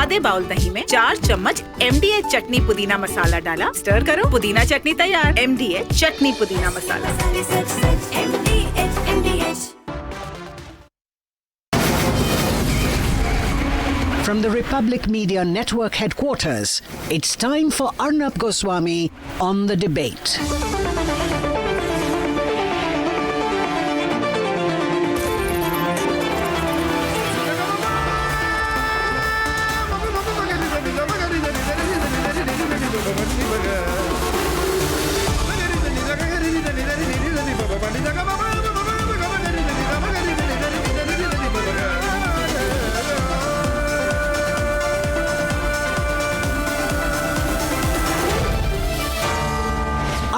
आधे बाउल दही में 4 चम्मच MDH चटनी पुदीना मसाला डाला, स्टर करो, पुदीना चटनी तैयार। MDH चटनी पुदीना मसाला। From the Republic Media Network headquarters, it's time for Arnab Goswami on The Debate.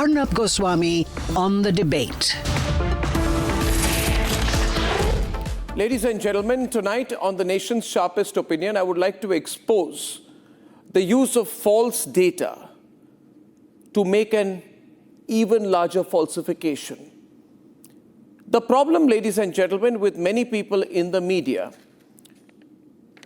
Arnab Goswami on The Debate. Ladies and gentlemen, tonight on the nation's sharpest opinion, I would like to expose the use of false data to make an even larger falsification. The problem, ladies and gentlemen, with many people in the media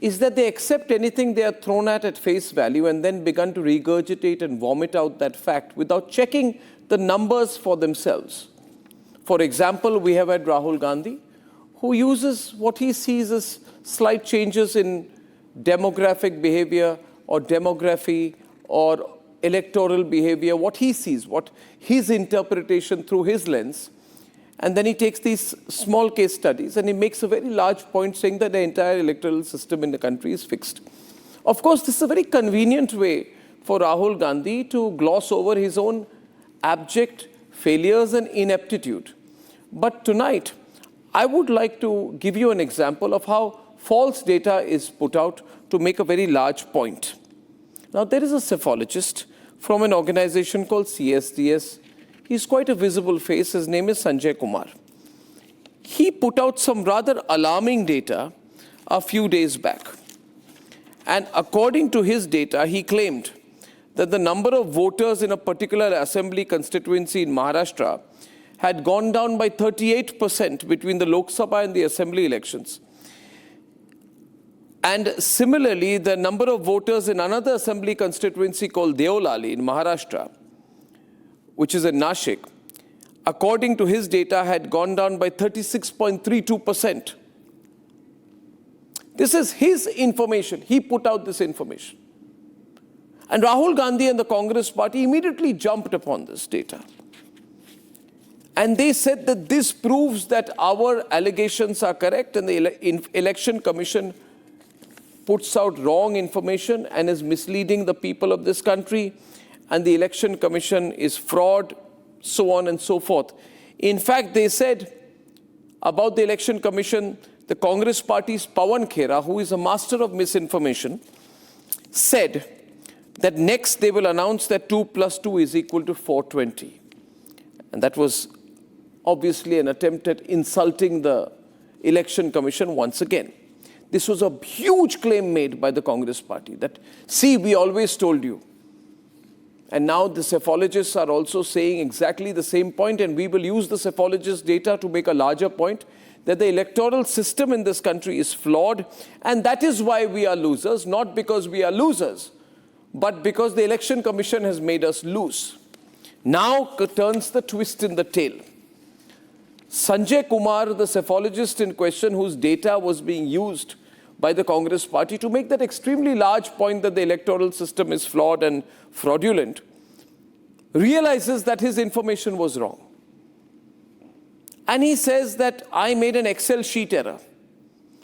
is that they accept anything they are thrown at face value and then begin to regurgitate and vomit out that fact without checking the numbers for themselves. For example, we have had Rahul Gandhi, who uses what he sees as slight changes in demographic behavior or demography or electoral behavior, what he sees, what his interpretation through his lens. And then he takes these small case studies and he makes a very large point saying that the entire electoral system in the country is fixed. Of course, this is a very convenient way for Rahul Gandhi to gloss over his own abject failures and ineptitude. But tonight, I would like to give you an example of how false data is put out to make a very large point. Now, there is a psephologist from an organization called CSDS. He's quite a visible face. His name is Sanjay Kumar. He put out some rather alarming data a few days back. And according to his data, he claimed that the number of voters in a particular assembly constituency in Maharashtra had gone down by 38% between the Lok Sabha and the assembly elections. And similarly, the number of voters in another assembly constituency called Deolali in Maharashtra, which is in Nashik, according to his data, had gone down by 36.32%. This is his information. He put out this information. And Rahul Gandhi and the Congress party immediately jumped upon this data. And they said that this proves that our allegations are correct and the Election Commission puts out wrong information and is misleading the people of this country, and the Election Commission is fraud, so on and so forth. In fact, they said about the Election Commission, the Congress party's Pawan Khera, who is a master of misinformation, said that next they will announce that 2 + 2 is equal to 420. And that was obviously an attempt at insulting the Election Commission once again. This was a huge claim made by the Congress party that, see, we always told you. And now the psephologists are also saying exactly the same point, and we will use the psephologist data to make a larger point that the electoral system in this country is flawed, and that is why we are losers, not because we are losers, but because the Election Commission has made us lose. Now turns the twist in the tail. Sanjay Kumar, the psephologist in question, whose data was being used by the Congress party to make that extremely large point that the electoral system is flawed and fraudulent, realizes that his information was wrong. And he says that I made an Excel sheet error.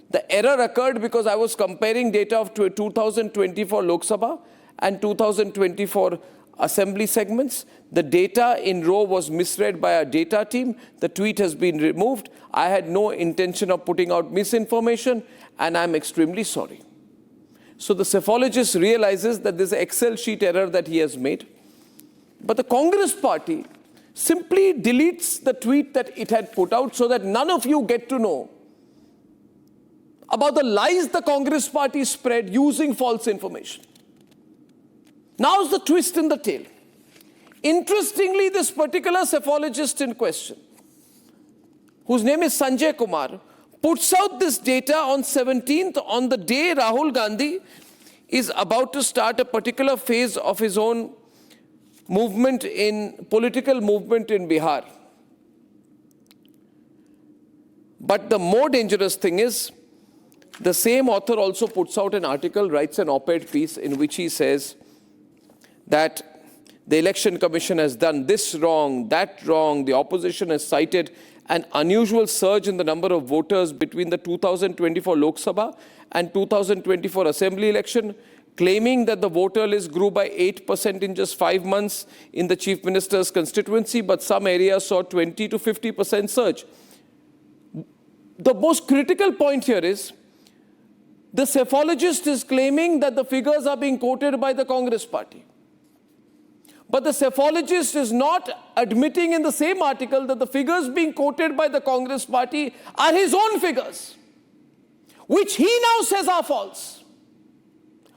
The error occurred because I was comparing data of 2024 Lok Sabha and 2024 assembly segments. The data in row was misread by our data team. The tweet has been removed. I had no intention of putting out misinformation, and I'm extremely sorry. So the psephologist realizes that there's an Excel sheet error that he has made. But the Congress party simply deletes the tweet that it had put out so that none of you get to know about the lies the Congress party spread using false information. Now's the twist in the tail. Interestingly, this particular psephologist in question, whose name is Sanjay Kumar, puts out this data on 17th, on the day Rahul Gandhi is about to start a particular phase of his own political movement in Bihar. But the more dangerous thing is, the same author also puts out an article, writes an op-ed piece in which he says that the Election Commission has done this wrong, that wrong. The opposition has cited an unusual surge in the number of voters between the 2024 Lok Sabha and 2024 Assembly election, claiming that the voter list grew by 8% in just 5 months in the Chief Minister's constituency, but some areas saw 20 to 50% surge. The most critical point here is, the cephalogist is claiming that the figures are being quoted by the Congress party. But the cephalogist is not admitting in the same article that the figures being quoted by the Congress party are his own figures, which he now says are false,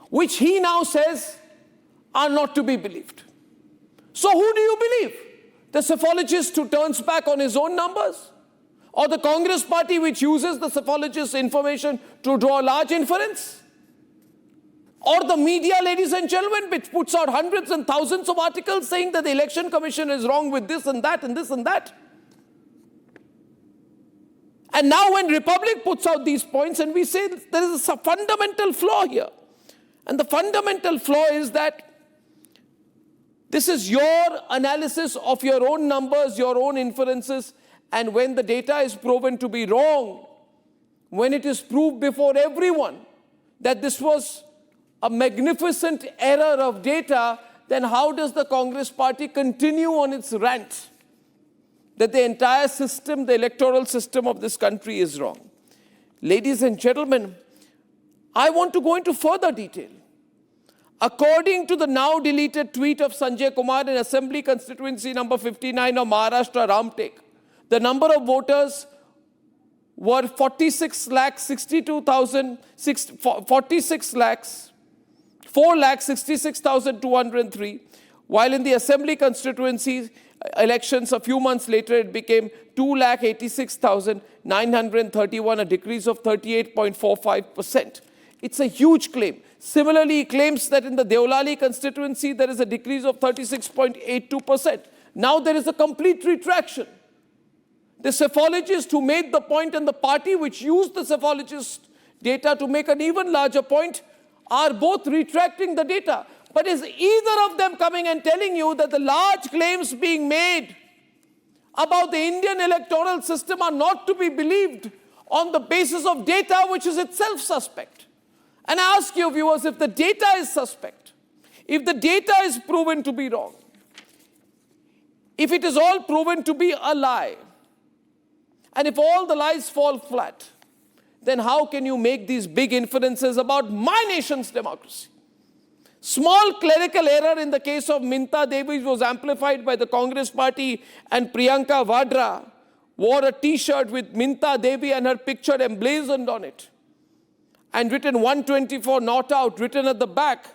which he now says are not to be believed. So who do you believe? The cephalogist who turns back on his own numbers? Or the Congress party which uses the cephalogist's information to draw large inference? Or the media, ladies and gentlemen, which puts out hundreds and thousands of articles saying that the Election Commission is wrong with this and that and this and that? And now when Republic puts out these points and we say there is a fundamental flaw here. And the fundamental flaw is that this is your analysis of your own numbers, your own inferences, and when the data is proven to be wrong, when it is proved before everyone that this was a magnificent error of data, then how does the Congress party continue on its rant that the entire system, the electoral system of this country is wrong? Ladies and gentlemen, I want to go into further detail. According to the now deleted tweet of Sanjay Kumar in Assembly Constituency number 59 of Maharashtra, Ramtek, the number of voters were 4,66,203, while in the Assembly constituency elections a few months later it became 2,86,931, a decrease of 38.45%. It's a huge claim. Similarly, he claims that in the Deolali constituency there is a decrease of 36.82%. Now there is a complete retraction. The cephalogist who made the point and the party which used the cephalogist data to make an even larger point are both retracting the data. But is either of them coming and telling you that the large claims being made about the Indian electoral system are not to be believed on the basis of data which is itself suspect? And I ask you viewers, if the data is suspect, if the data is proven to be wrong, if it is all proven to be a lie, and if all the lies fall flat, then how can you make these big inferences about my nation's democracy? Small clerical error in the case of Minta Devi was amplified by the Congress party, and Priyanka Vadra wore a t-shirt with Minta Devi and her picture emblazoned on it, and written 124 not out written at the back,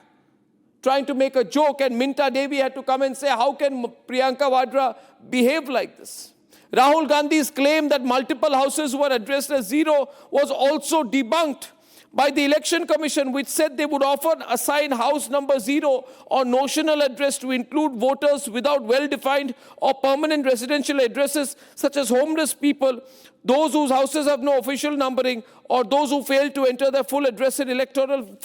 trying to make a joke, and Minta Devi had to come and say, how can Priyanka Vadra behave like this? Rahul Gandhi's claim that multiple houses were addressed as zero was also debunked by the Election Commission, which said they would often assign house number 0 or notional address to include voters without well-defined or permanent residential addresses, such as homeless people, those whose houses have no official numbering, or those who fail to enter their full address in electoral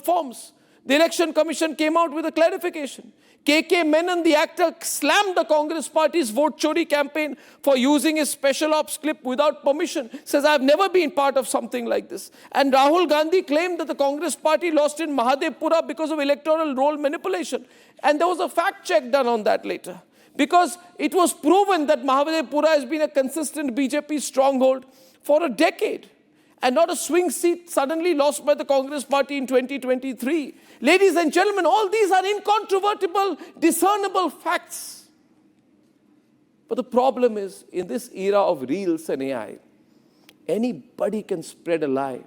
forms. The Election Commission came out with a clarification. KK Menon, the actor, slammed the Congress party's vote chori campaign for using his special ops clip without permission. Says, I've never been part of something like this. And Rahul Gandhi claimed that the Congress party lost in Mahadevpura because of electoral roll manipulation. And there was a fact check done on that later, because it was proven that Mahadevpura has been a consistent BJP stronghold for a decade, and not a swing seat suddenly lost by the Congress party in 2023. Ladies and gentlemen, all these are incontrovertible, discernible facts. But the problem is, in this era of reels and AI, anybody can spread a lie.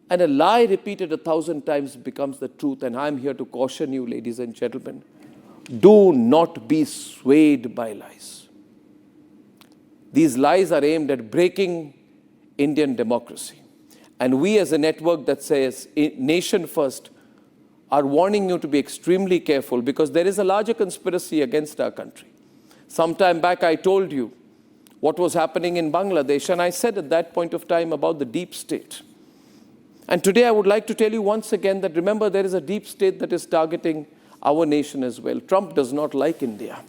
And a lie repeated 1,000 times becomes the truth. And I'm here to caution you, ladies and gentlemen, do not be swayed by lies. These lies are aimed at breaking Indian democracy. And we as a network that says nation first are warning you to be extremely careful, because there is a larger conspiracy against our country. Some time back I told you what was happening in Bangladesh, and I said at that point of time about the deep state. And today I would like to tell you once again that remember, there is a deep state that is targeting our nation as well. Trump does not like India.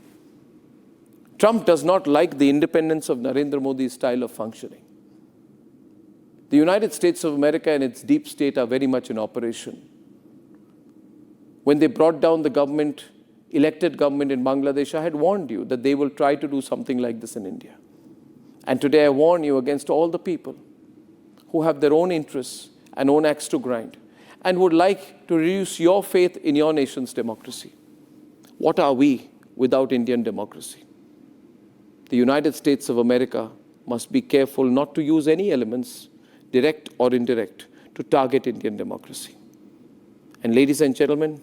Trump does not like the independence of Narendra Modi's style of functioning. The United States of America and its deep state are very much in operation. When they brought down the government, elected government in Bangladesh, I had warned you that they will try to do something like this in India. And today I warn you against all the people who have their own interests and own axe to grind and would like to reduce your faith in your nation's democracy. What are we without Indian democracy? The United States of America must be careful not to use any elements, direct or indirect, to target Indian democracy. And ladies and gentlemen,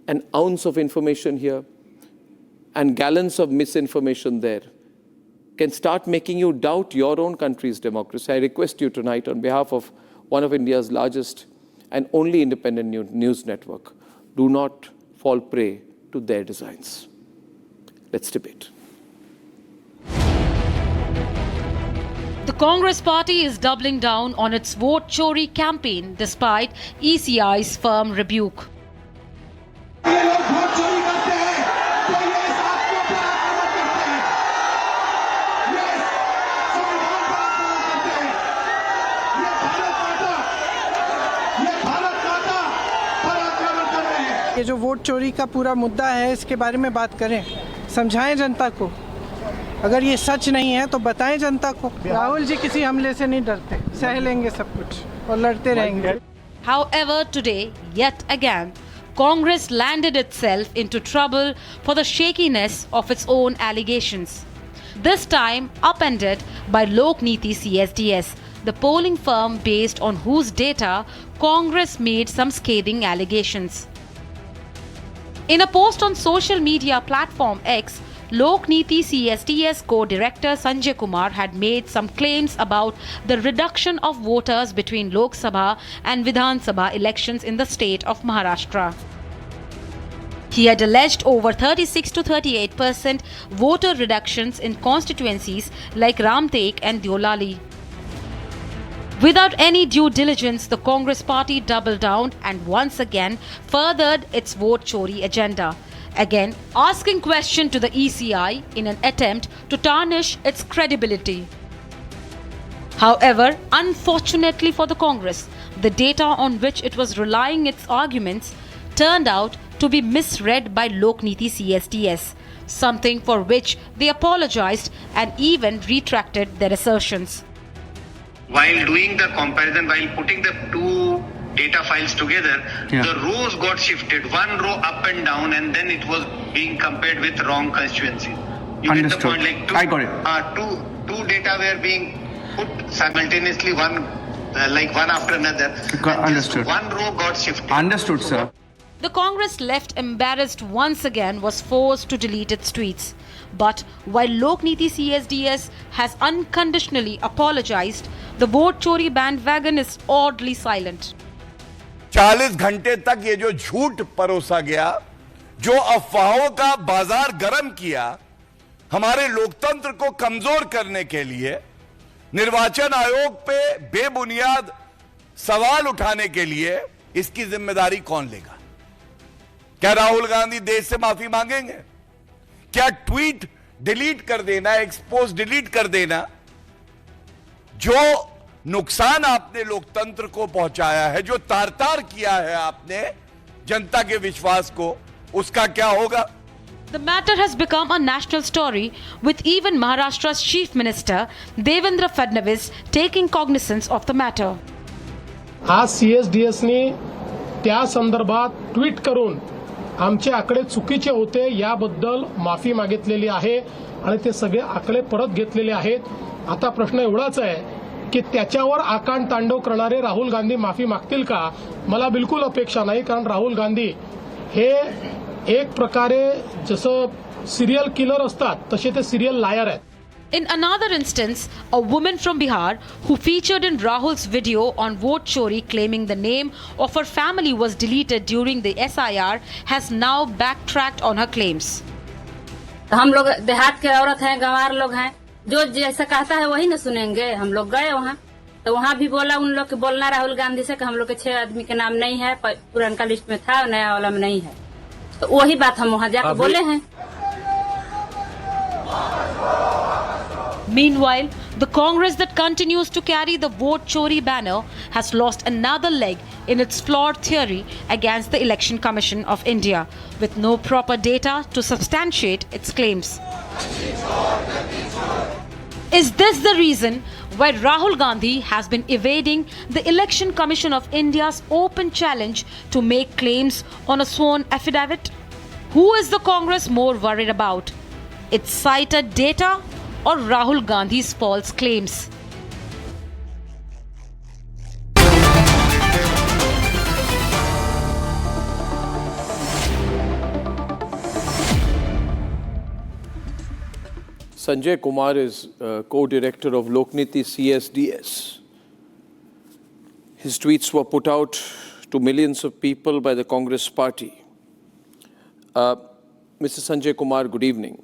an ounce of information here and gallons of misinformation there can start making you doubt your own country's democracy. I request you tonight, on behalf of one of India's largest and only independent news network, do not fall prey to their designs. Let's debate. The Congress party is doubling down on its vote chori campaign despite ECI's firm rebuke. ये जो vote चोरी का पूरा मुद्दा है, इसके बारे में बात करें, समझाएं जनता को। अगर ये सच नहीं है तो बताएं जनता को। राहुल जी किसी हमले से नहीं डरते, सह लेंगे सब कुछ और लड़ते रहेंगे। However, today, yet again, Congress landed itself into trouble for the shakiness of its own allegations. This time upended by Lokniti CSDS, the polling firm based on whose data Congress made some scathing allegations. In a post on social media platform X, Lokniti CSDS co-director Sanjay Kumar had made some claims about the reduction of voters between Lok Sabha and Vidhan Sabha elections in the state of Maharashtra. He had alleged over 36 to 38% voter reductions in constituencies like Ramtek and Deolali. Without any due diligence, the Congress party doubled down and once again furthered its vote chori agenda, again asking question to the ECI in an attempt to tarnish its credibility. However, unfortunately for the Congress, the data on which it was relying its arguments turned out to be misread by Lokniti CSDS, something for which they apologized and even retracted their assertions. While doing the comparison, while putting the two data files together, the rows got shifted, one row up and down, and then it was being compared with wrong constituency. You Understood. get the point? Like I got it. Two data were being put simultaneously, one after another. Understood. Just one row got shifted. Understood, sir. The Congress, left embarrassed once again, was forced to delete its tweets. But while Lokniti CSDS has unconditionally apologized, the vote chori bandwagon is oddly silent. 40 घंटे तक ये जो झूठ परोसा गया, जो अफवाहों का बाजार गर्म किया, हमारे लोकतंत्र को कमजोर करने के लिए, निर्वाचन आयोग पे बेबुनियाद सवाल उठाने के लिए, इसकी जिम्मेदारी कौन लेगा? क्या राहुल गांधी देश से माफी मांगेंगे? क्या ट्वीट डिलीट कर देना, एक्सपोज डिलीट कर देना, जो नुकसान आपने लोकतंत्र को पहुंचाया है, जो तार-तार किया है आपने जनता के विश्वास को, उसका क्या होगा? The matter has become a national story, with even Maharashtra's Chief Minister Devendra Fadnavis taking cognizance of the matter. आज CSDSने त्या संदर्भात ट्वीट करून आमचे आकडे चुकीचे होते याबद्दल माफी मागितलेली आहे आणि ते सगळे आकडे परत घेतलेले आहेत. आता प्रश्न एवढाच आहे की त्याच्यावर आकांड तांडव करणारे राहुल गांधी माफी मागतील का? मला बिलकुल अपेक्षा नाही, कारण राहुल गांधी हे एक प्रकारे जसं सिरियल किलर असतात तसे ते सिरियल लायर आहेत. In another instance, a woman from Bihar who featured in Rahul's video on vote chori claiming the name of her family was deleted during the SIR has now backtracked on her claims. हम लोग देहात के औरत हैं, गंवार लोग हैं, जो जैसा कहता है वही न सुनेंगे। हम लोग गए वहाँ तो वहाँ भी बोला उन लोग के बोलना राहुल गांधी से कि हम लोग के 6 आदमी के नाम नहीं है, पुराना लिस्ट में था, नया वाला में नहीं है। तो वही बात हम वहाँ जाकर बोले हैं। Meanwhile, the Congress that continues to carry the vote chori banner has lost another leg in its flawed theory against the Election Commission of India, with no proper data to substantiate its claims. Is this the reason why Rahul Gandhi has been evading the Election Commission of India's open challenge to make claims on a sworn affidavit? Who is the Congress more worried about? Its cited data or Rahul Gandhi's false claims? Sanjay Kumar is co-director of Lokniti CSDS. His tweets were put out to millions of people by the Congress party. Mr. Sanjay Kumar, good evening.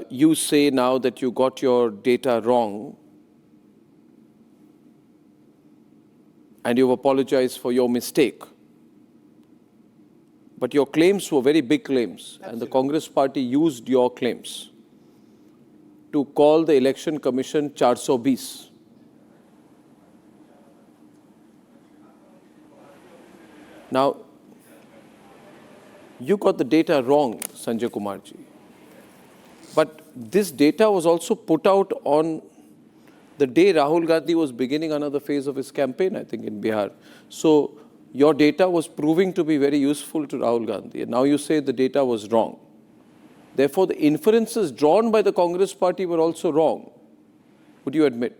You say now that you got your data wrong and you've apologized for your mistake. But your claims were very big claims. Absolutely. And the Congress party used your claims to call the Election Commission 420. Now, you got the data wrong, Sanjay Kumar ji. But this data was also put out on the day Rahul Gandhi was beginning another phase of his campaign, I think, in Bihar. So your data was proving to be very useful to Rahul Gandhi. And now you say the data was wrong. Therefore, the inferences drawn by the Congress party were also wrong. Would you admit?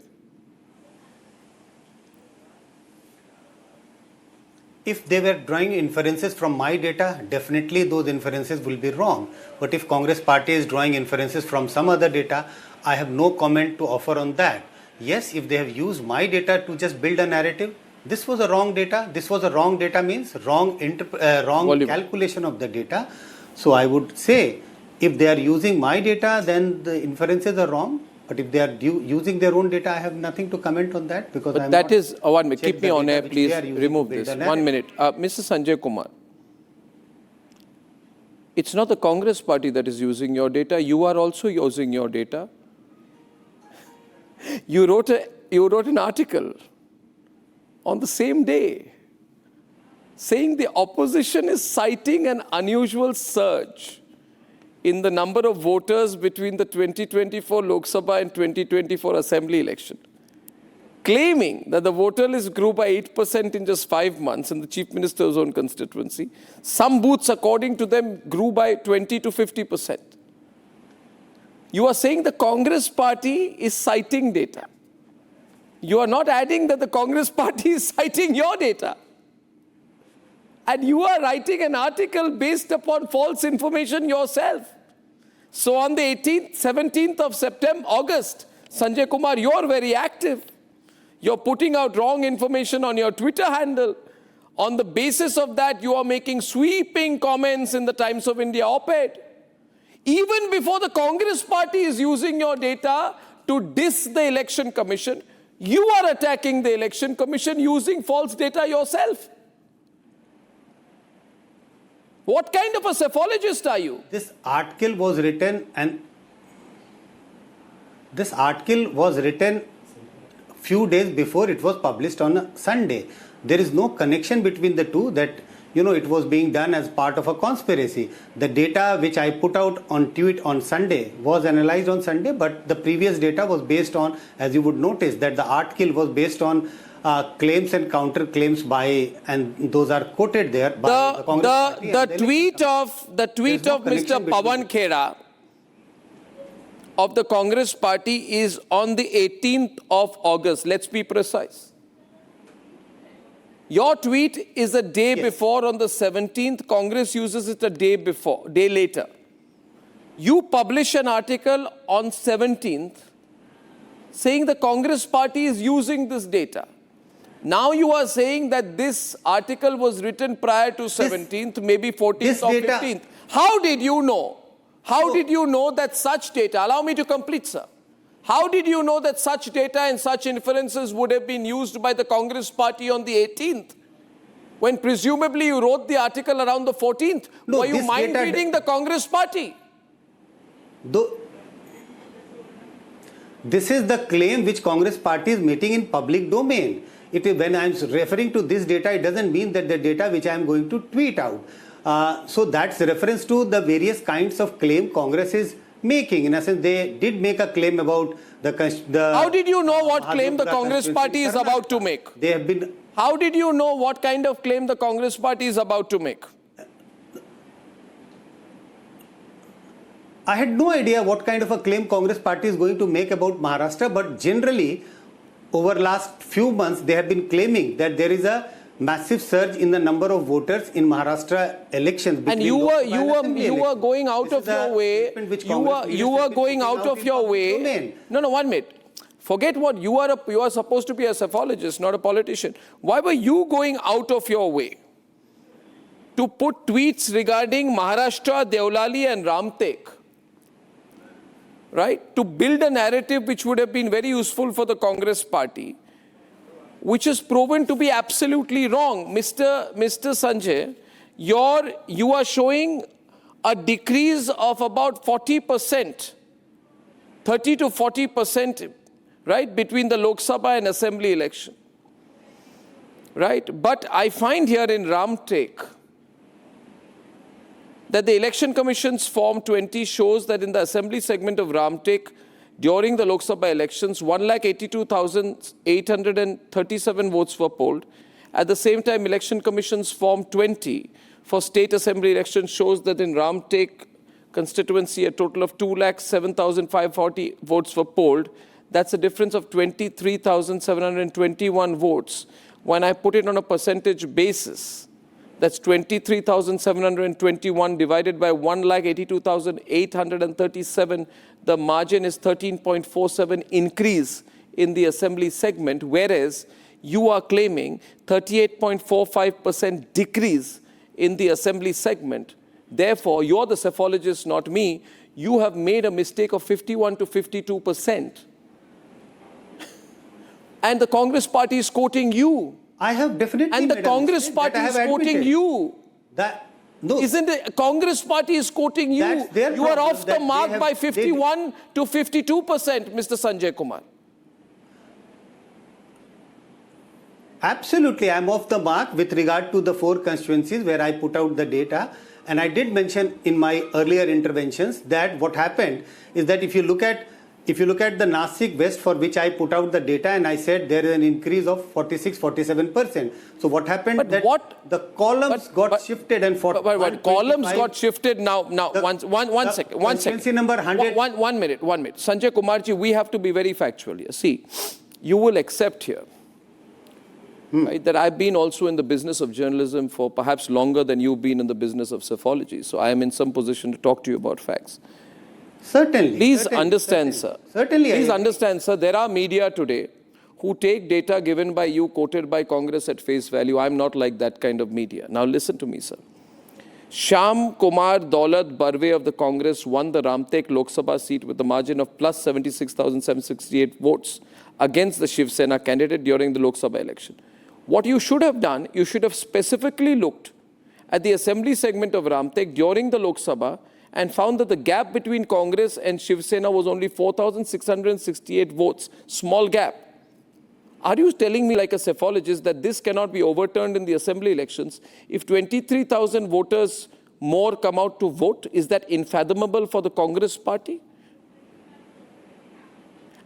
If they were drawing inferences from my data, definitely those inferences will be wrong. But if Congress party is drawing inferences from some other data, I have no comment to offer on that. Yes, if they have used my data to just build a narrative, this was a wrong data. This was a wrong data means wrong calculation of the data. So I would say, if they are using my data, then the inferences are wrong. But if they are using their own data, I have nothing to comment on that because but I'm that not is one minute. Keep me on air, please. Remove this. 1 minute. Mr. Sanjay Kumar, it's not the Congress party that is using your data. You are also using your data. You wrote an article on the same day saying the opposition is citing an unusual surge in the number of voters between the 2024 Lok Sabha and 2024 Assembly election, claiming that the voter list grew by 8% in just 5 months in the Chief Minister's own constituency. Some booths, according to them, grew by 20 to 50%. You are saying the Congress party is citing data. You are not adding that the Congress party is citing your data. And you are writing an article based upon false information yourself. So on the 18th, 17th of August, Sanjay Kumar, you are very active. You're putting out wrong information on your Twitter handle. On the basis of that, you are making sweeping comments in the Times of India op-ed. Even before the Congress party is using your data to diss the Election Commission, you are attacking the Election Commission using false data yourself. What kind of a psephologist are you? This article was written few days before it was published on a Sunday. There is no connection between the two that, it was being done as part of a conspiracy. The data which I put out on tweet on Sunday was analyzed on Sunday, but the previous data was based on, as you would notice, that the article was based on claims and counter claims by, and those are quoted there by the Congress party. The tweet of Mr. Pawan Khera of the Congress party is on the 18th of August. Let's be precise. Your tweet is a day before on the 17th. Congress uses it a day later. You publish an article on 17th saying the Congress party is using this data. Now you are saying that this article was written prior to 17th, maybe 14th or 15th. How did you know? How did you know that such data, allow me to complete, sir. How did you know that such data and such inferences would have been used by the Congress party on the 18th? When presumably you wrote the article around the 14th. No, were you mind reading the Congress party? This is the claim which Congress party is making in public domain. When I am referring to this data, it doesn't mean that the data which I am going to tweet out. So that's reference to the various kinds of claim Congress is making. In a sense, they did make a claim about the How did you know what claim the Congress party is about to make? They have been. How did you know what kind of claim the Congress party is about to make? I had no idea what kind of a claim Congress party is going to make about Maharashtra, but generally, over last few months, they have been claiming that there is a massive surge in the number of voters in Maharashtra elections. And you were going out of your way. You were going out of your way. No, 1 minute. Forget what you are supposed to be a psephologist, not a politician. Why were you going out of your way to put tweets regarding Maharashtra, Deolali and Ramtek? Right? To build a narrative which would have been very useful for the Congress party, which is proven to be absolutely wrong. Mr. Sanjay, you are showing a decrease of about 40%, 30 to 40%, right, between the Lok Sabha and Assembly election. Right? But I find here in Ramtek that the Election Commission's Form 20 shows that in the Assembly segment of Ramtek, during the Lok Sabha elections, 182,837 votes were polled. At the same time, Election Commission's Form 20 for State Assembly elections shows that in Ramtek constituency, a total of 207,540 votes were polled. That's a difference of 23,721 votes. When I put it on a percentage basis, that's 23,721 divided by 182,837. The margin is 13.47 increase in the Assembly segment, whereas you are claiming 38.45% decrease in the Assembly segment. Therefore, you're the psephologist, not me. You have made a mistake of 51 to 52%. And the Congress party is quoting you. I have definitely. And the Congress party is quoting you. No. Isn't the Congress party is quoting you? You are off the mark by 51 to 52%, Mr. Sanjay Kumar. Absolutely, I am off the mark with regard to the 4 constituencies where I put out the data. And I did mention in my earlier interventions that what happened is that if you look at the Nasik West, for which I put out the data, and I said there is an increase of 46-47%. So what happened? The columns got shifted and columns got shifted now. One second. Number 100. One minute. Sanjay Kumarji, we have to be very factual here. See, you will accept here, right, that I've been also in the business of journalism for perhaps longer than you've been in the business of psephology. So I am in some position to talk to you about facts. Certainly. Please understand, sir. Certainly. Please understand, sir. There are media today who take data given by you, quoted by Congress at face value. I'm not like that kind of media. Now listen to me, sir. Shyam Kumar Daulat Barve of the Congress won the Ramtek Lok Sabha seat with a margin of plus 76,768 votes against the Shiv Sena candidate during the Lok Sabha election. What you should have done, you should have specifically looked at the Assembly segment of Ramtek during the Lok Sabha and found that the gap between Congress and Shiv Sena was only 4,668 votes. Small gap. Are you telling me like a psephologist that this cannot be overturned in the Assembly elections? If 23,000 voters more come out to vote, is that unfathomable for the Congress party?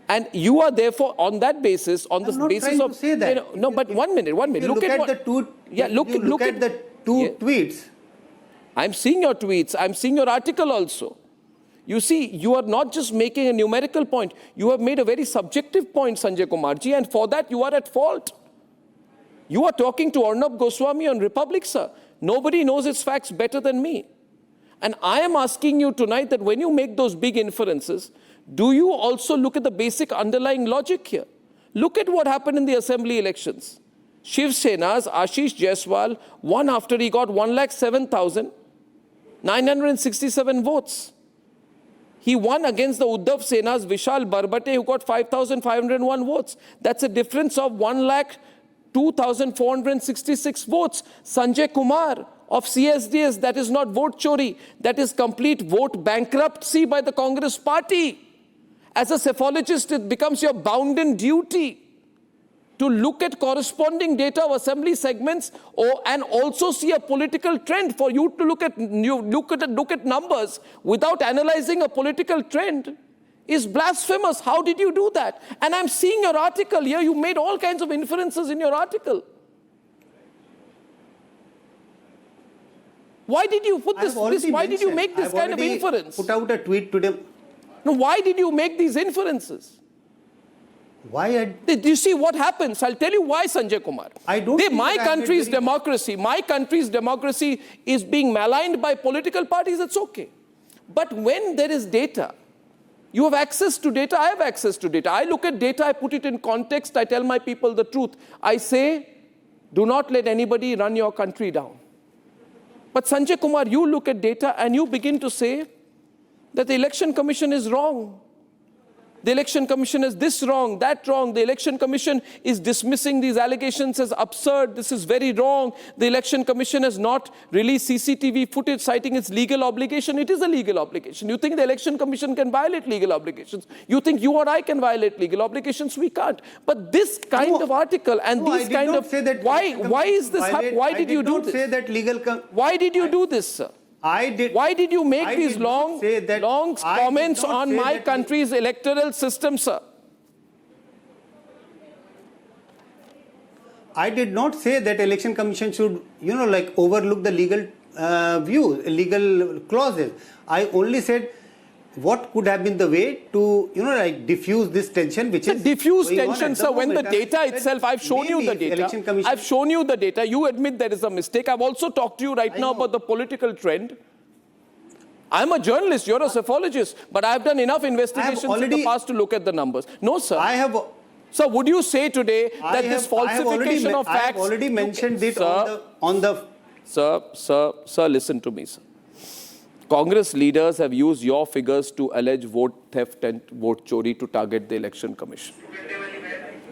And you are therefore on that basis, on the basis of... Say that. No, but 1 minute. Look at the two tweets. I'm seeing your tweets. I'm seeing your article also. You see, you are not just making a numerical point. You have made a very subjective point, Sanjay Kumarji, and for that you are at fault. You are talking to Arnab Goswami on Republic, sir. Nobody knows its facts better than me. And I am asking you tonight that when you make those big inferences, do you also look at the basic underlying logic here? Look at what happened in the assembly elections. Shiv Sena's Ashish Jaiswal won after he got 107,967 votes. He won against the Uddhav Sena's Vishal Barbate, who got 5,501 votes. That's a difference of 1,02,466 votes. Sanjay Kumar of CSDS, that is not vote chori, that is complete vote bankruptcy by the Congress party. As a psephologist, it becomes your bounden duty to look at corresponding data of assembly segments and also see a political trend. For you to look at numbers without analyzing a political trend is blasphemous. How did you do that? And I'm seeing your article here. You made all kinds of inferences in your article. Why did you put this? Why did you make this kind of inference? Put out a tweet today. No, why did you make these inferences? Why? Did you see what happens? I'll tell you why, Sanjay Kumar. I don't. My country's democracy is being maligned by political parties. That's okay. But when there is data, you have access to data. I have access to data. I look at data. I put it in context. I tell my people the truth. I say, do not let anybody run your country down. But Sanjay Kumar, you look at data and you begin to say that the Election Commission is wrong. The Election Commission is this wrong, that wrong. The Election Commission is dismissing these allegations as absurd. This is very wrong. The Election Commission has not released CCTV footage citing its legal obligation. It is a legal obligation. You think the Election Commission can violate legal obligations? You think you or I can violate legal obligations? We can't. But this kind of article and these kind of... Why is this happening? Why did you do this? Say that why did you do this, sir? Why did you make these long comments on my country's electoral system, sir? I did not say that Election Commission should, overlook the legal legal clauses. I only said what could have been the way to, diffuse this tension, which is diffuse tension, sir. When the data itself, I've shown you the data. I've shown you the data. You admit there is a mistake. I've also talked to you right now about the political trend. I'm a journalist. You're a psephologist. But I've done enough investigations in the past to look at the numbers. No, sir. Sir, would you say today that this falsification of facts... I have already mentioned it on the... Sir, listen to me, sir. Congress leaders have used your figures to allege vote theft and vote chori to target the Election Commission.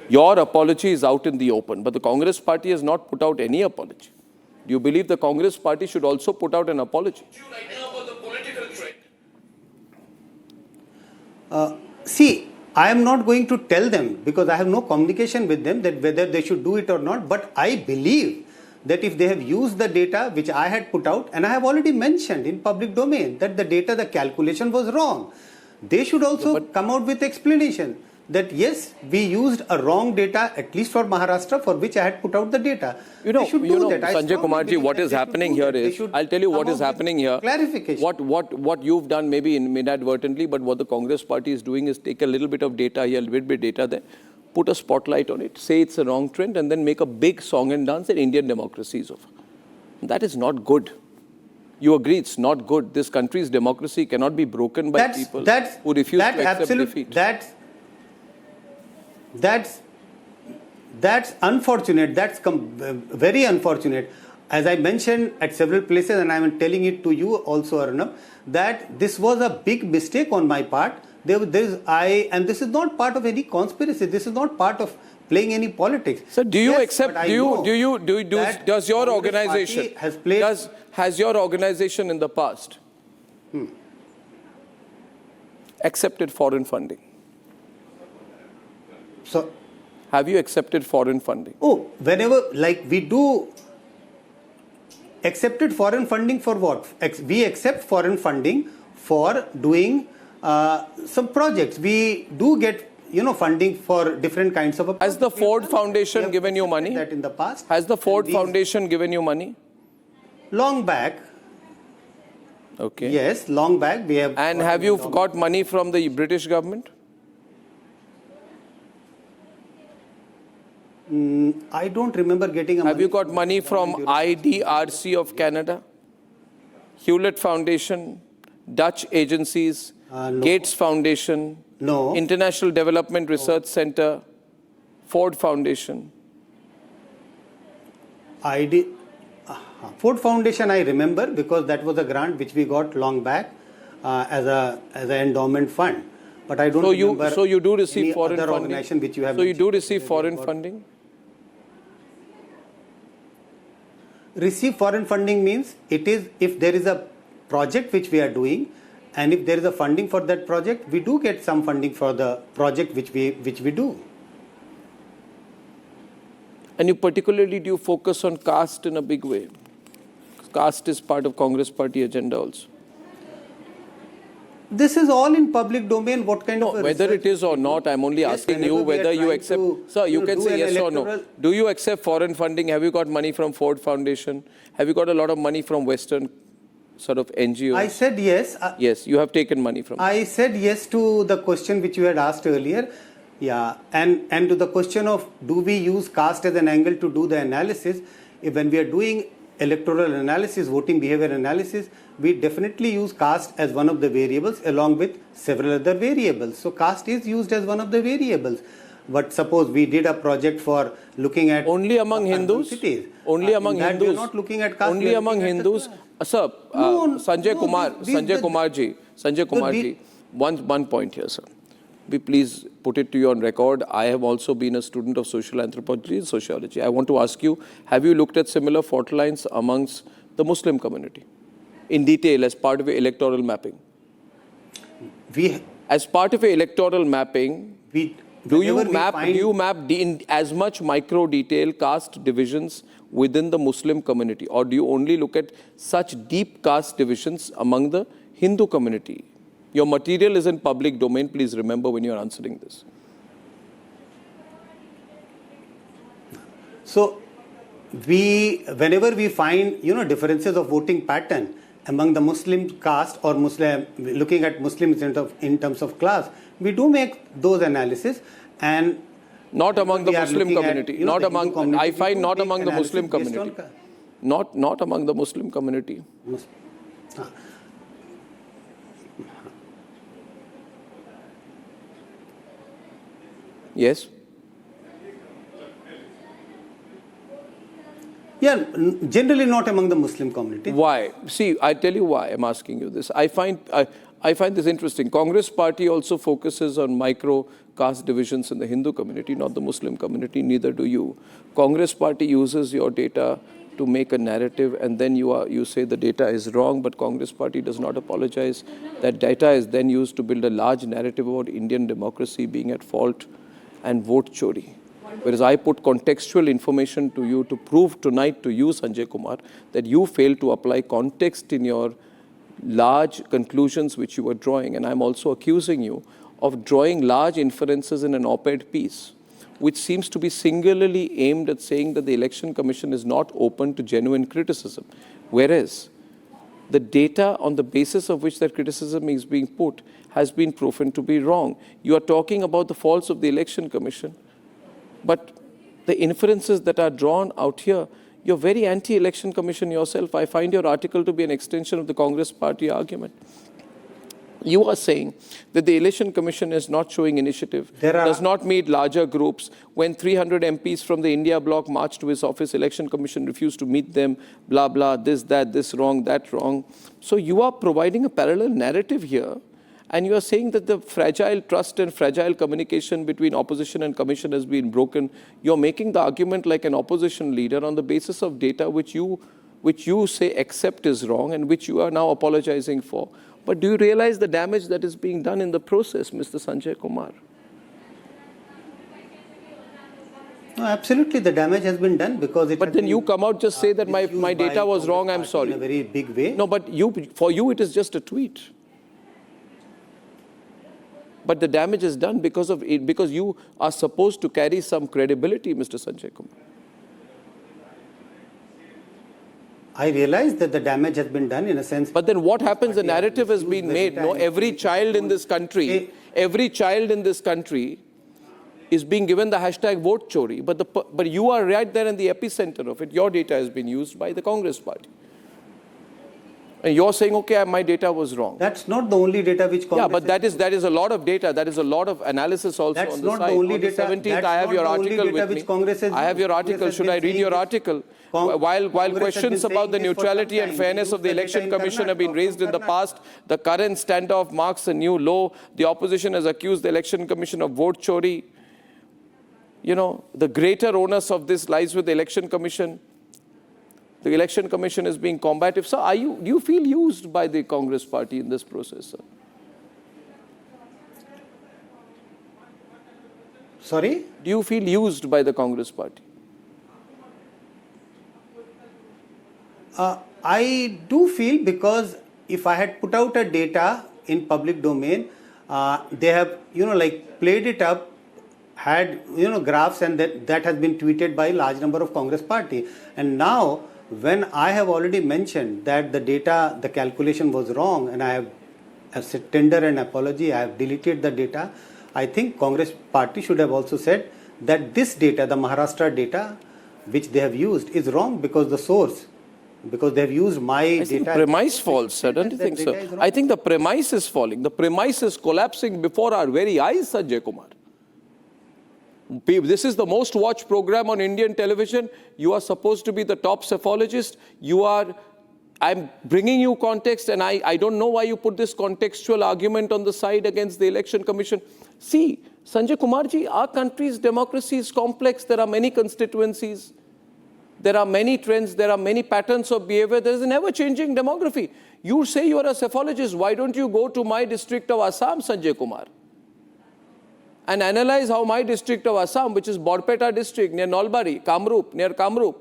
Your apology is out in the open, but the Congress party has not put out any apology. Do you believe the Congress party should also put out an apology? See, I am not going to tell them because I have no communication with them that whether they should do it or not, but I believe that if they have used the data which I had put out, and I have already mentioned in public domain that the data, the calculation was wrong, they should also come out with explanation that yes, we used a wrong data, at least for Maharashtra, for which I had put out the data. Sanjay Kumarji, what is happening here is, I'll tell you what is happening here. Clarification. What you've done maybe inadvertently, but what the Congress party is doing is take a little bit of data here, a little bit of data there, put a spotlight on it, say it's a wrong trend, and then make a big song and dance that Indian democracy is over. That is not good. You agree it's not good. This country's democracy cannot be broken by people who refuse to accept defeat. That's unfortunate. That's very unfortunate. As I mentioned at several places, and I am telling it to you also, Arnab, that this was a big mistake on my part. And this is not part of any conspiracy. This is not part of playing any politics. So do you accept, does your organization, has your organization in the past accepted foreign funding? So, have you accepted foreign funding? Oh, whenever, we do accepted foreign funding for what? We accept foreign funding for doing some projects. We do get, funding for different kinds of... Has the Ford Foundation given you money? That in the past. Has the Ford Foundation given you money? Long back. Okay. Yes, long back. We have. And have you got money from the British government? I don't remember getting a money. Have you got money from IDRC of Canada? Hewlett Foundation, Dutch agencies, No. Gates Foundation, No. International Development Research Center, Ford Foundation. Ford Foundation I remember because that was a grant which we got long back as an endowment fund. But I don't remember So you do receive any foreign other funding? organization which you have So you do mentioned. receive foreign funding? Receive foreign funding means it is if there is a project which we are doing and if there is a funding for that project, we do get some funding for the project which we do. And you particularly do focus on caste in a big way. Caste is part of Congress party agenda also. This is all in public domain. What kind of a Whether research it is or not, I'm only Yes, asking you whenever we are whether you trying accept. to, Sir, you you can do say an yes or no. electoral- Do you accept foreign funding? Have you got money from Ford Foundation? Have you got a lot of money from Western sort of NGOs? I said yes. Yes, you have taken money from. I said yes to the question which you had asked earlier. Yeah, and to the question of do we use caste as an angle to do the analysis? When we are doing electoral analysis, voting behavior analysis, we definitely use caste as one of the variables along with several other variables. So caste is used as one of the variables. But suppose we did a project for looking at Only among urban Hindus? cities. Only among In that Hindus? We are not looking at caste. we Only are among looking at the Hindus? class. Sir, No, Sanjay no, Kumar, Sanjay Kumar ji, one point here, sir. Please put it to you on record. I have also been a student of social anthropology and sociology. I want to ask you, have you looked at similar fault lines amongst the Muslim community in detail as part of your electoral mapping? As part of your electoral mapping, do you map in as much micro detail caste divisions within the Muslim community, or do you only look at such deep caste divisions among the Hindu community? Your material is in public domain. Please remember when you are answering this. So, whenever we find differences of voting pattern among the Muslim caste or looking at Muslims in terms of class, we do make those analysis and not among the Muslim community. Not among. I find not among the Muslim community. Not among the Muslim community. Yes. Yeah, generally not among the Muslim community. Why? See, I tell you why I'm asking you this. I find this interesting. Congress party also focuses on micro caste divisions in the Hindu community, not the Muslim community. Neither do you. Congress party uses your data to make a narrative, and then you say the data is wrong, but Congress party does not apologize. That data is then used to build a large narrative about Indian democracy being at fault and vote chori. Whereas I put contextual information to you to prove tonight to you, Sanjay Kumar, that you failed to apply context in your large conclusions which you were drawing. And I'm also accusing you of drawing large inferences in an op-ed piece, which seems to be singularly aimed at saying that the Election Commission is not open to genuine criticism. Whereas the data on the basis of which that criticism is being put has been proven to be wrong. You are talking about the faults of the Election Commission, but the inferences that are drawn out here, you're very anti-Election Commission yourself. I find your article to be an extension of the Congress party argument. You are saying that the Election Commission is not showing initiative, does not meet larger groups. When 300 MPs from the India bloc marched to his office, Election Commission refused to meet them, blah, blah, this, that, this wrong, that wrong. So you are providing a parallel narrative here, and you are saying that the fragile trust and fragile communication between opposition and commission has been broken. You're making the argument like an opposition leader on the basis of data which you say accept is wrong and which you are now apologizing for. But do you realize the damage that is being done in the process, Mr. Sanjay Kumar? No, absolutely, the damage has been done because it. But then you come out just say that my data was wrong. I'm sorry. In a very big way. No, but for you it is just a tweet. But the damage is done because of it, because you are supposed to carry some credibility, Mr. Sanjay Kumar. I realize that the damage has been done in a sense. But then what happens? The narrative has been made. No, every child in this country is being given the hashtag vote chori. But you are right there in the epicenter of it. Your data has been used by the Congress party. And you're saying, okay, my data was wrong. That's not the only data which Congress. Yeah, but that is a lot of data. That is a lot of analysis also That's on the not side. the only On the data. 17th, I have your article with me. I have your article. Should I read your article? While questions about the neutrality and fairness of the Election Commission have been raised in the past, the current standoff marks a new low. The opposition has accused the Election Commission of vote chori. You know, the greater onus of this lies with the Election Commission. The Election Commission is being combative. So do you feel used by the Congress party in this process, sir? Sorry? Do you feel used by the Congress party? I do feel, because if I had put out a data in public domain, they have, like played it up, had, graphs, and that has been tweeted by a large number of Congress party. And now, when I have already mentioned that the data, the calculation was wrong, and I have tendered an apology, I have deleted the data, I think Congress party should have also said that this data, the Maharashtra data, which they have used, is wrong because the source, because they have used my data. I think the premise falls, sir. Don't you think so? I think the premise is falling. The premise is collapsing before our very eyes, Sanjay Kumar. This is the most watched program on Indian television. You are supposed to be the top psephologist. I'm bringing you context, and I don't know why you put this contextual argument on the side against the Election Commission. See, Sanjay Kumar ji, our country's democracy is complex. There are many constituencies. There are many trends. There are many patterns of behavior. There is an ever-changing demography. You say you are a psephologist. Why don't you go to my district of Assam, Sanjay Kumar, and analyze how my district of Assam, which is Borpeta district near Nalbari, near Kamrup,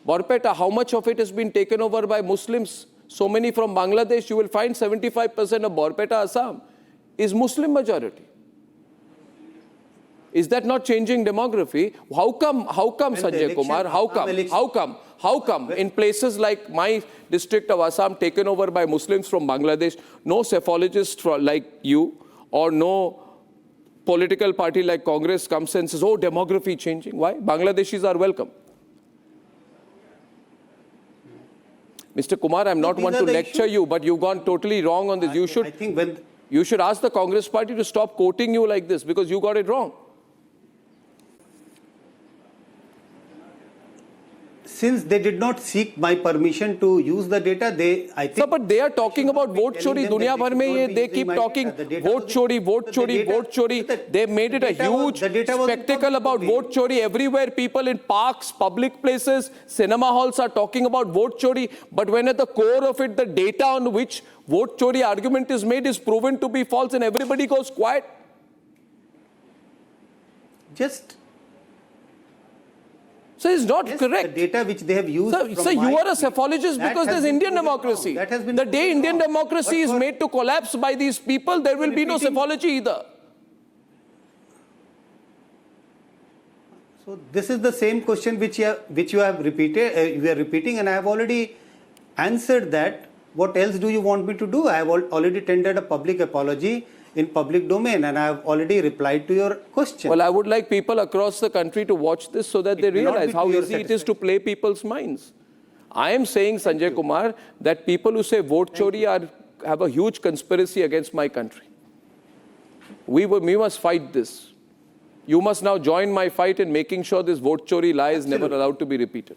Borpeta, how much of it has been taken over by Muslims? So many from Bangladesh. You will find 75% of Borpeta, Assam is Muslim majority. Is that not changing demography? How come, Sanjay Kumar? How come in places like my district of Assam taken over by Muslims from Bangladesh, no psephologist like you or no political party like Congress comes and says, oh, demography changing? Why? Bangladeshis are welcome. Mr. Kumar, I'm not one to lecture you, but you've gone totally wrong on this. You should ask the Congress party to stop quoting you like this, because you got it wrong. Since they did not seek my permission to use the data, I think... Sir, but they are talking about vote chori. Dunia bhar mein they keep talking vote chori. They made it a huge spectacle about vote chori. Everywhere, people in parks, public places, cinema halls are talking about vote chori. But when at the core of it, the data on which vote chori argument is made is proven to be false, and everybody goes quiet. So it's not correct. The data which they have used. Sir, you are a psephologist because there's Indian democracy. The day Indian democracy is made to collapse by these people, there will be no psephology either. So this is the same question which you have repeated. You are repeating, and I have already answered that. What else do you want me to do? I have already tendered a public apology in public domain, and I have already replied to your question. Well, I would like people across the country to watch this so that they realize how easy it is to play people's minds. I am saying, Sanjay Kumar, that people who say vote chori have a huge conspiracy against my country. We must fight this. You must now join my fight in making sure this vote chori lie is never allowed to be repeated.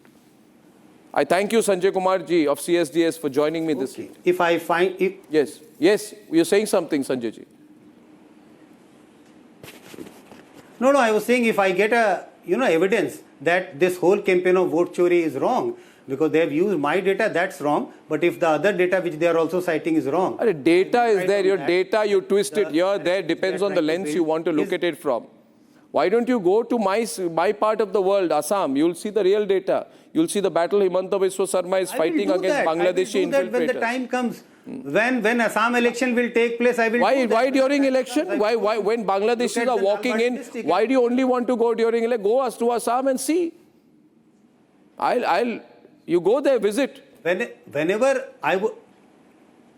I thank you, Sanjay Kumar ji of CSDS, for joining me this evening. If I find... Yes, you're saying something, Sanjay ji. No, I was saying if I get evidence that this whole campaign of vote chori is wrong, because they have used my data, that's wrong. But if the other data which they are also citing is wrong. Data is there. Your data, you twist it here, there. Depends on the lens you want to look at it from. Why don't you go to my part of the world, Assam? You'll see the real data. You'll see the battle Himanta Biswa Sarma is fighting against Bangladeshi infiltrators. When the time comes. When Assam election will take place, I will. Why during election? Why when Bangladeshis are walking in? Why do you only want to go during election? Go to Assam and see. You go there, visit. Whenever I would.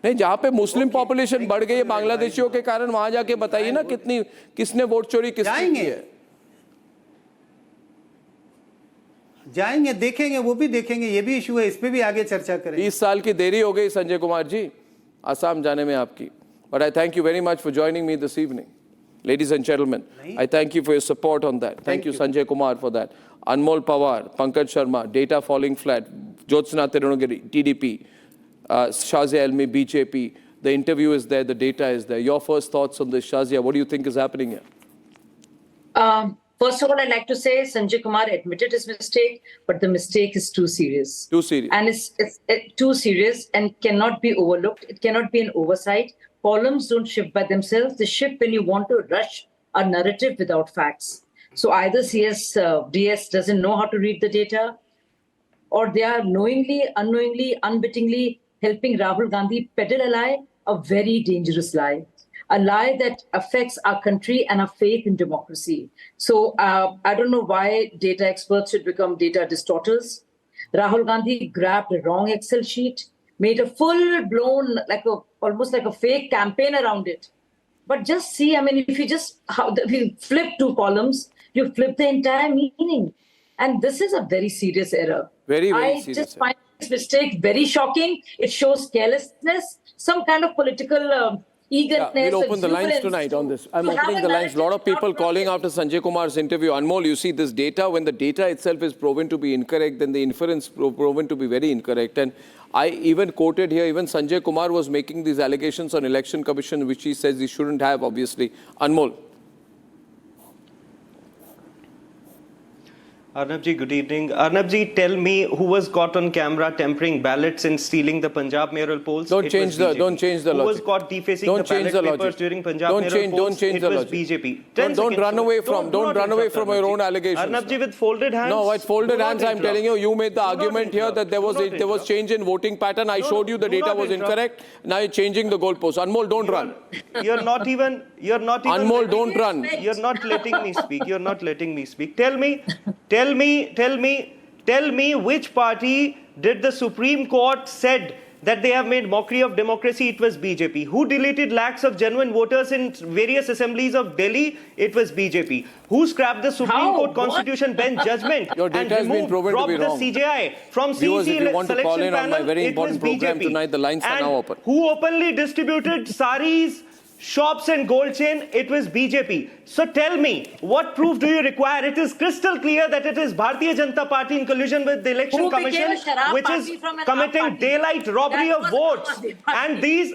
नहीं, जहाँ पे Muslim population बढ़ गई है बांग्लादेशियों के कारण, वहां जाके बताइए ना किसने वोट चोरी किसने की है. जाएंगे, देखेंगे, वो भी देखेंगे, ये भी इशू है, इस पे भी आगे चर्चा करेंगे। 20 साल की देरी हो गई संजय कुमार जी आसाम जाने में आपकी. But I thank you very much for joining me this evening. Ladies and gentlemen, I thank you for your support on that. Thank you, Sanjay Kumar, for that. Anmol Pawar, Pankaj Sharma, data falling flat, Jyotsna Tirunagiri, TDP, Shazia Elmi, BJP. The interview is there, the data is there. Your first thoughts on this, Shazia, what do you think is happening here? First of all, I'd like to say Sanjay Kumar admitted his mistake, but the mistake is too serious. Too serious. And it's too serious and cannot be overlooked. It cannot be an oversight. Columns don't shift by themselves. They shift when you want to rush a narrative without facts. So either CSDS doesn't know how to read the data, or they are knowingly, unknowingly, unwittingly helping Rahul Gandhi peddle a lie, a very dangerous lie. A lie that affects our country and our faith in democracy. So I don't know why data experts should become data distorters. Rahul Gandhi grabbed a wrong Excel sheet, made a full-blown, almost like a fake campaign around it. But just see, I mean, if you flip two columns, you flip the entire meaning. And this is a very serious error. Very I serious just error. find this mistake very shocking. It shows carelessness, some kind of political eagerness. Yeah, we'll open the lines exuberance tonight on this. I'm to have opening a the lines. A lot of narrative people not calling from after Sanjay Kumar's interview. Anmol, you see this data, when the data itself is proven to be incorrect, then the inference proven to be very incorrect. And I even quoted here, even Sanjay Kumar was making these allegations on Election Commission, which he says he shouldn't have, obviously. Anmol. Arnab ji, good evening. Arnab ji, tell me who was caught on camera tampering ballots and stealing the Punjab mayoral polls? Don't change the logic. Who was caught defacing the ballot papers during Punjab mayoral polls? Don't change the logic. It was BJP. Don't run away from your own allegations. Arnab ji, with folded hands. No, with folded hands, I'm telling you, you made the argument here that there was change in voting pattern. I showed you the data was incorrect. Now you're changing the goalposts. Anmol, don't run. You're not even. Anmol, don't run. You're not letting me speak. You're not letting me speak. Tell me which party did the Supreme Court said that they have made mockery of democracy? It was BJP. Who deleted lakhs of genuine voters in various assemblies of Delhi? It was BJP. Who scrapped the Supreme Court Constitution bench judgment Your data has been proven to be wrong. the CJI from Viewers, if you want to call in on my panel? very It was important program BJP. tonight, the lines are And now open. who openly distributed saris, shops and gold chain? It was BJP. So tell me, what proof do you require? It is crystal clear that it is Bharatiya Janata Party in collusion with the Election Commission, which is committing daylight robbery of votes. And these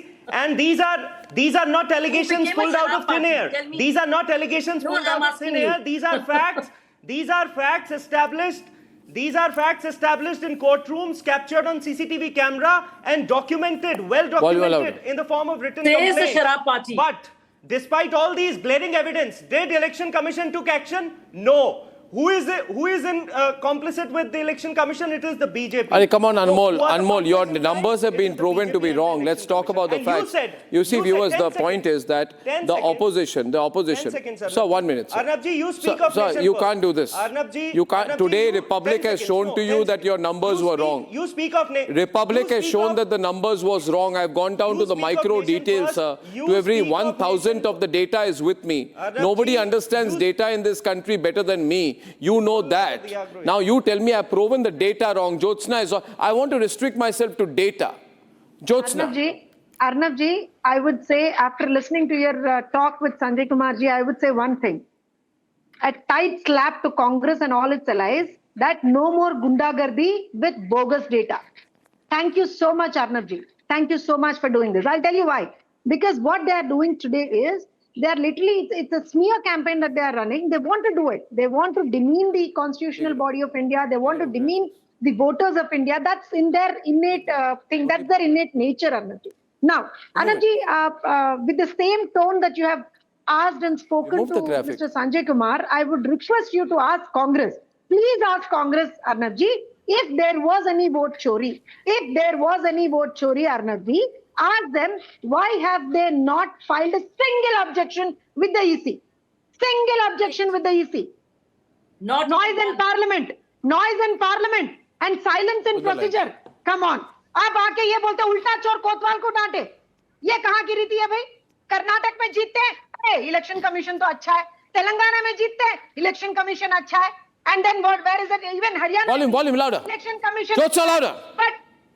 are not allegations pulled out of thin air. These are not allegations pulled out of thin air. These are facts. These are facts established. These are facts established in courtrooms, captured on CCTV camera and documented, well documented in the form of written complaints. the Sharab Party. But despite all these glaring evidence, did Election Commission took action? No. Who is complicit with the Election Commission? It is the BJP. Arey, come on, Anmol. So, Anmol, your numbers have been proven to be wrong. Let's talk about the facts. You see, viewers, the point is that the opposition. 10 seconds, Arnab. Sir, 1 minute. Sir. Arnab ji, you speak of Sir, nation you first. can't do this. Arnab ji, You can't. Arnab ji, Today, you- Republic 10 has seconds. shown No, to 10 you that your numbers were wrong. You speak of Republic has shown that the numbers was wrong. I've gone down to the speak of micro nation details, first. sir. You To every speak of 1,000 nation- of the data is with me. Arnab Nobody ji, understands data in this country better than me. You know that. Now you tell me I've proven the data wrong. Jyotsna is wrong. I want to restrict myself to data. Jyotsna. Arnab ji, I would say after listening to your talk with Sanjay Kumar ji, I would say one thing. A tight slap to Congress and all its allies that no more gundagardi with bogus data. Thank you so much, Arnab ji. Thank you so much for doing this. I'll tell you why. Because what they are doing today is they are literally, it's a smear campaign that they are running. They want to do it. They want to demean the constitutional body of India. They want to demean the voters of India. That's in their innate thing. That's their innate nature, Arnab ji. Now, Arnab ji, with the same tone that you have asked and spoken to Mr. Sanjay Kumar, I would request you to ask Congress. Please ask Congress, Arnab ji, if there was any vote chori. If there was any vote chori, Arnab ji, ask them why have they not filed a single objection with the EC? Single objection with the EC. Not noise in parliament and silence in procedure. Come on. अब आके ये बोलते उल्टा चोर कोतवाल को डांटे. ये कहाँ की रीति है भाई? कर्नाटक में जीतते हैं, अरे इलेक्शन कमीशन तो अच्छा है. तेलंगाना में जीतते हैं, इलेक्शन कमीशन अच्छा है. And then what? Where is it? Even Haryana. Volume louder. Election Commission. Just louder.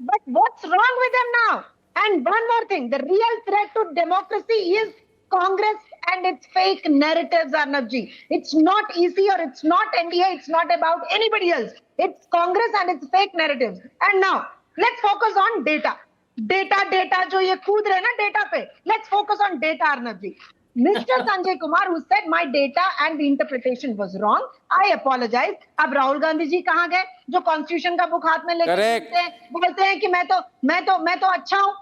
But what's wrong with them now? And one more thing, the real threat to democracy is Congress and its fake narratives, Arnabji. It's not EC or it's not NDA. It's not about anybody else. It's Congress and its fake narratives. And now, let's focus on data. Data, jo ye kood rahe na data pe. Let's focus on data, Arnabji. Mr. Sanjay Kumar, who said my data and the interpretation was wrong, I apologize. अब राहुल गांधी जी कहाँ गए? जो constitution का book हाथ में लेके बोलते हैं कि मैं तो अच्छा हूँ.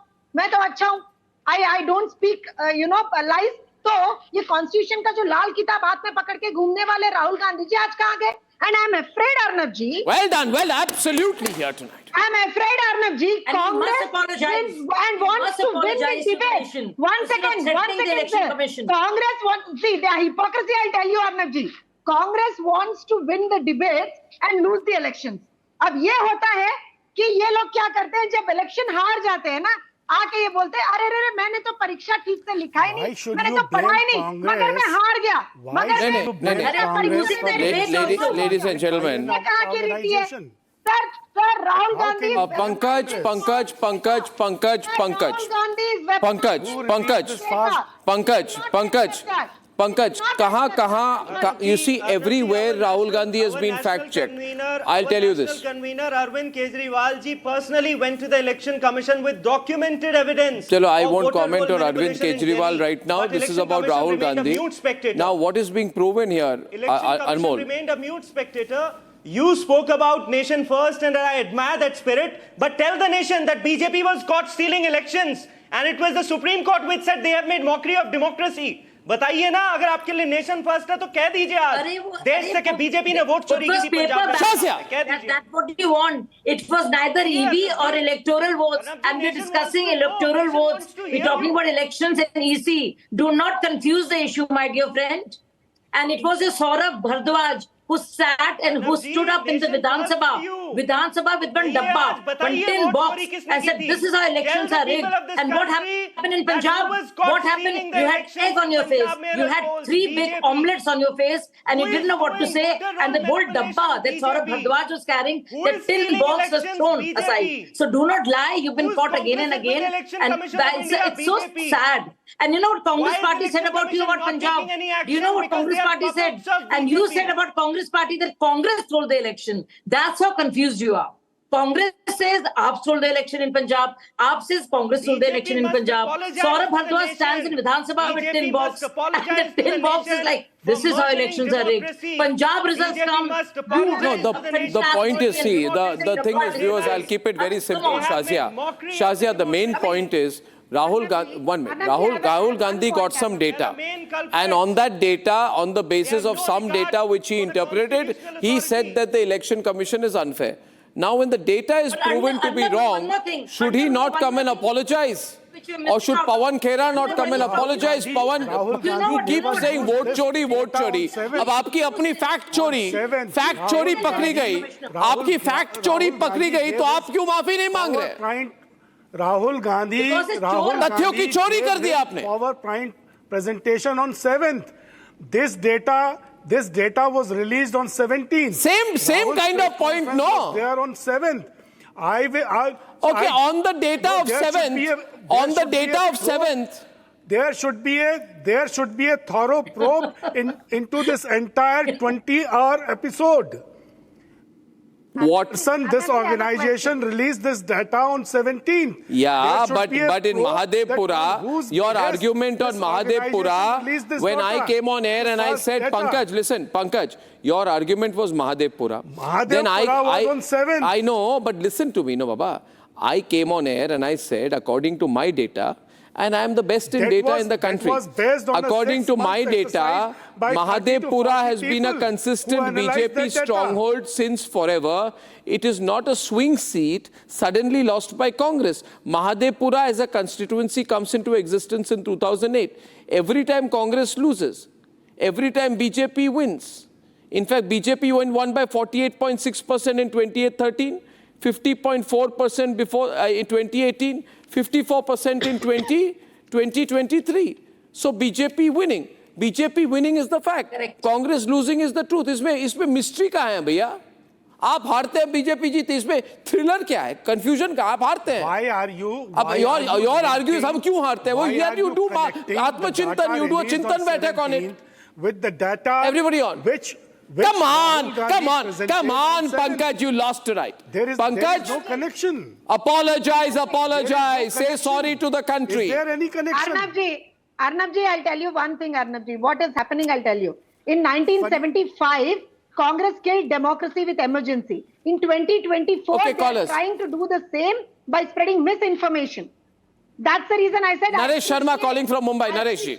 I don't speak, lies. तो ये कॉन्स्टिट्यूशन का जो लाल किताब हाथ में पकड़ के घूमने वाले राहुल गांधी जी आज कहाँ गए? And I'm afraid, Arnab ji. Well done. Well, absolutely here tonight. I'm afraid, Arnab ji. Congress and wants to win the debate. One second, sir. Congress wants, see, the hypocrisy, I'll tell you, Arnab ji. Congress wants to win the debate and lose the elections. अब ये होता है कि ये लोग क्या करते हैं जब इलेक्शन हार जाते हैं ना, आके ये बोलते हैं अरे मैंने तो परीक्षा ठीक से लिखा ही नहीं, मैंने तो पढ़ा ही नहीं, मगर मैं हार गया, Ladies and gentlemen, sir Rahul Gandhi Pankaj, kahan, you see everywhere Rahul Gandhi has been fact-checked. I'll tell you this. National convener Arvind Kejriwal ji personally went to the election commission with documented evidence. Chalo, I won't comment on Arvind Kejriwal right now. This is about Rahul Gandhi. Now, what is being proven here, Anmol? Remained a mute spectator. You spoke about nation first and I admire that spirit. But tell the nation that BJP was caught stealing elections. And it was the Supreme Court which said they have made mockery of democracy. बताइए ना, अगर आपके लिए nation first है तो कह दीजिए आज देश से कि बीजेपी ने वोट चोरी की थी पंजाब में, कह दीजिए. That's what you want. It was neither EV or electoral votes, and we're discussing electoral votes. We're talking about elections and EC. Do not confuse the issue, my dear friend. And it was a Saurabh Bhardwaj who sat and who stood up in the Vidhan Sabha with one dabba, one tin box, and said, this is how elections are rigged. And what happened in Punjab? What happened? You had egg on your face. You had 3 big omelets on your face, and you didn't know what to say. And the whole dabba that Saurabh Bhardwaj was carrying, the tin box was thrown aside. So do not lie. You've been caught again and again. And it's so sad. And you know what Congress party said about you about Punjab? Do you know what Congress party said? And you said about Congress party that Congress stole the election. That's how confused you are. Congress says Aap stole the election in Punjab. Aap says Congress stole the election in Punjab. Saurabh Bhardwaj stands in Vidhan Sabha with tin box. And the tin box is like, this is how elections are rigged. Punjab results come. No, the point is, see, the thing is, viewers, I'll keep it very simple, Shazia. Shazia, the main point is, Rahul Gandhi got some data, and on that data, on the basis of some data which he interpreted, he said that the election commission is unfair. Now, when the data is proven to be wrong, should he not come and apologize? Or should Pawan Khera not come and apologize? Pawan, you keep saying vote chori. अब आपकी अपनी fact चोरी पकड़ी गई, आपकी fact चोरी पकड़ी गई, तो आप क्यों माफी नहीं मांग रहे? Rahul Gandhi तथ्यों की चोरी कर दी आपने. PowerPoint presentation on 7th. This data was released on 17th. Same kind of point, no? They are on 7th. Okay, on the data of 7th, there should be a thorough probe into this entire 20-hour episode. This organization released this data on 17th. Yeah, but in Mahadevpura, your argument on Mahadevpura, when I came on air and I said, Pankaj, your argument was Mahadevpura. Mahadevpura was on 7th. I know, but listen to me, no, Baba. I came on air and I said, according to my data, and I am the best in data in the country. According to my data, Mahadevpura has been a consistent BJP stronghold since forever. It is not a swing seat suddenly lost by Congress. Mahadevpura as a constituency comes into existence in 2008. Every time Congress loses, every time BJP wins. In fact, BJP won by 48.6% in 2013, 50.4% before in 2018, 54% in 2023. So BJP winning. BJP winning is the fact, Correct. Congress losing is the truth. इसमें mystery कहाँ है भैया? आप हारते हैं, BJP जीती, इसमें thriller क्या है, कंफ्यूजन का? आप हारते हैं. Why are you? अब योर आर्ग्यूज हम क्यों हारते हैं? वो यार यू डू आत्मचिंतन, यू डू चिंतन बैठक on it with the data. Everybody on. Which Come on, Rahul Gandhi come on, presented. Pankaj, you lost tonight. There is Pankaj, no connection. apologize. connection. Say sorry to the country. Is there any connection? Arnab ji, I'll tell you one thing, Arnab ji. What is happening, I'll tell you. In 1975, Congress killed democracy with emergency. In 2024, Okay, they are trying to do the same by spreading misinformation. That's the reason I said... Naresh Sharma calling from Mumbai. Naresh ji.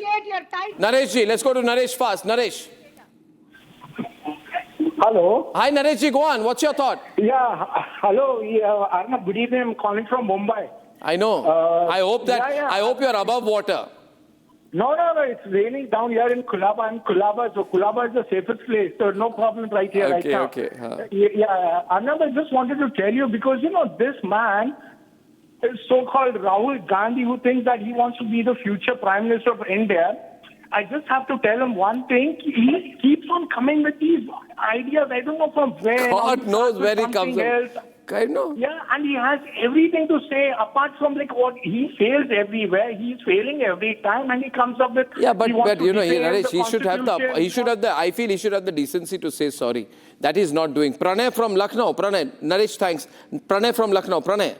Naresh ji, let's go to Naresh fast. Naresh. Hello. Hi, Naresh ji, go on. What's your thought? Yeah, hello. Arnab, good evening. I'm calling from Mumbai. I know. I hope I hope you're above water. No, it's raining down here in Kulaba. I'm Kulaba, so Kulaba is the safest place. So no problem right here, right now. Okay. Yeah, Arnab, I just wanted to tell you because, this man is so-called Rahul Gandhi who thinks that he wants to be the future Prime Minister of India. I just have to tell him one thing. He keeps on coming with these ideas. I don't know from where. God knows where he comes from. I know. Yeah, and he has everything to say apart from what he fails everywhere. He's failing every time, and he comes up with. Yeah, but Naresh, he should have I feel he should have the decency to say sorry. That he's not doing. Pranay from Lucknow. Pranay, Naresh, thanks. Pranay from Lucknow. Pranay.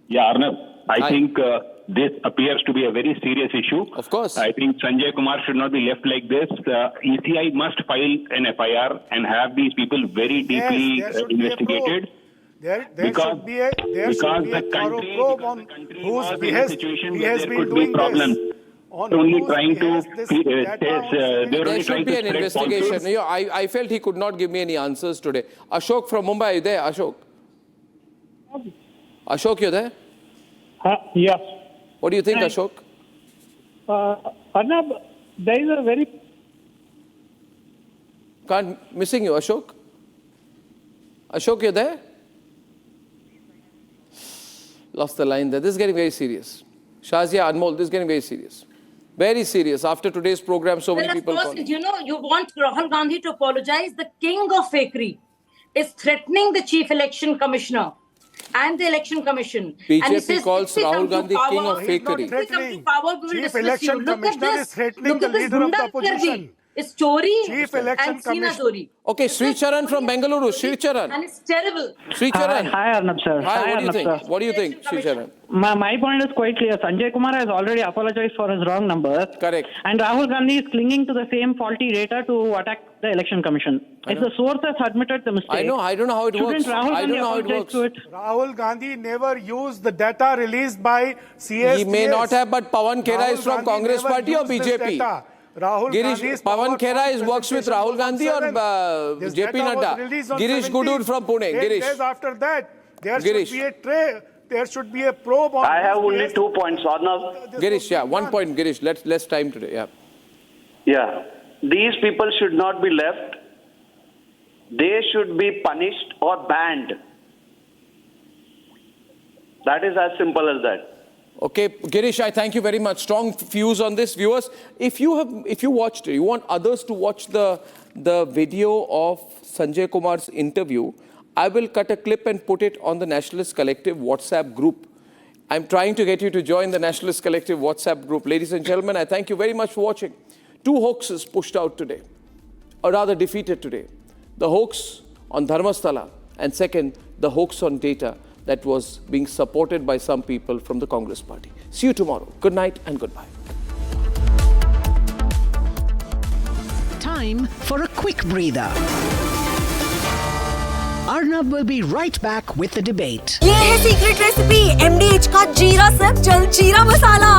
Yeah, Arnab, I think this appears to be a very serious issue. Of course. I think Sanjay Kumar should not be left like this. ECI must file an FIR and have these people very deeply investigated. There should be a thorough probe on whose behest he has been doing problems. this. Only trying to There should be an investigation. I felt he could not give me any answers today. Ashok from Mumbai, are you there? Ashok, you there? Yes. What do you think, Ashok? Arnab, there is a very... Missing you, Ashok? Ashok, you there? Lost the line there. This is getting very serious. Shazia, Anmol, this is getting very serious. Very serious. After today's program, so many people... Of course, you want Rahul Gandhi to apologize. The king of fakery is threatening the chief election commissioner and the election commission. BJP calls Rahul Gandhi king of fakery. Chief election commissioner is threatening the leader of the opposition. It's Chori Chief election and Sina Chori. Okay, Sri Charan from Bengaluru. Sri Charan. And it's terrible. Sri Charan. Hi, Arnab sir. Hi, what do you think? What do you think, Sri Charan? My point is quite clear. Sanjay Kumar has already apologized for his wrong numbers. Correct. And Rahul Gandhi is clinging to the same faulty data to attack the election commission. If the source has admitted the mistake... I don't know how it works. I don't know how it works. Rahul Gandhi never used the data released by CSDS. He may not have, but Pawan Khera is from Congress Party or BJP? Girish, Pawan Khera works with Rahul Gandhi or JP Nadda? Girish Gudur from Pune. Girish. Days after that, there should be a probe on... I have only 2 points, Arnab. Girish, 1 point, Girish. Less time today, Yeah. These people should not be left. They should be punished or banned. That is as simple as that. Okay, Girish, I thank you very much. Strong views on this. Viewers, if you watched it, you want others to watch the video of Sanjay Kumar's interview, I will cut a clip and put it on the Nationalist Collective WhatsApp group. I'm trying to get you to join the Nationalist Collective WhatsApp group. Ladies and gentlemen, I thank you very much for watching. 2 hoaxes pushed out today, or rather defeated today. The hoax on Dharmasthala, and second, the hoax on data that was being supported by some people from the Congress Party. See you tomorrow. Good night and goodbye. Time for a quick breather. Arnab will be right back with the debate. ये है secret recipe MDH का जीरा सब जल जीरा मसाला.